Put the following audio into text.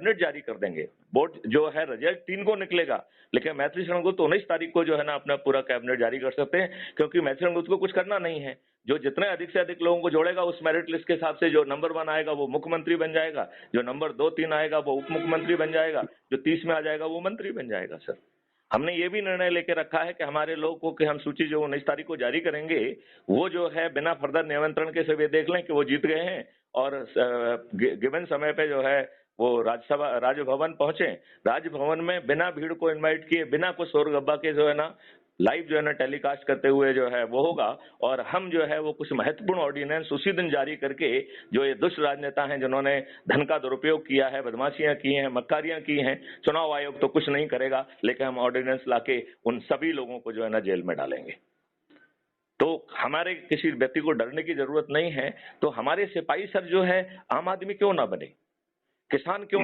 Cabinet जारी कर देंगे। बोर्ड जो है रिजल्ट 3 को निकलेगा, लेकिन मैथिली शरण तो 19 तारीख को जो है ना अपना पूरा कैबिनेट जारी कर सकते हैं, क्योंकि मैथिली शरण को कुछ करना नहीं है। जो जितने अधिक से अधिक लोगों को जोड़ेगा उस मेरिट लिस्ट के हिसाब से जो नंबर 1 आएगा वो मुख्यमंत्री बन जाएगा, जो नंबर 2, 3 आएगा वो उप मुख्यमंत्री बन जाएगा, जो 30 में आ जाएगा वो मंत्री बन जाएगा। सर, हमने ये भी निर्णय लेके रखा है कि हमारे लोगों को कि हम सूची जो 19 तारीख को जारी करेंगे वो जो है बिना फर्दर निमंत्रण के सब ये देख लें कि वो जीत गए हैं और गिवन समय पे जो है वो राजभवन पहुंचे। राजभवन में बिना भीड़ को इनवाइट किए, बिना कुछ शोर गब्बा के जो है ना लाइव जो है ना टेलीकास्ट करते हुए जो है वो होगा, और हम जो है वो कुछ महत्वपूर्ण ऑर्डिनेंस उसी दिन जारी करके जो ये दुष्ट राजनेता हैं जिन्होंने धन का दुरुपयोग किया है, बदमाशियां की हैं, मक्कारियां की हैं, चुनाव आयोग तो कुछ नहीं करेगा, लेकिन हम ऑर्डिनेंस लाके उन सभी लोगों को जो है ना जेल में डालेंगे। तो हमारे किसी व्यक्ति को डरने की जरूरत नहीं है। तो हमारे सिपाही सर जो है आम आदमी क्यों ना बने, किसान क्यों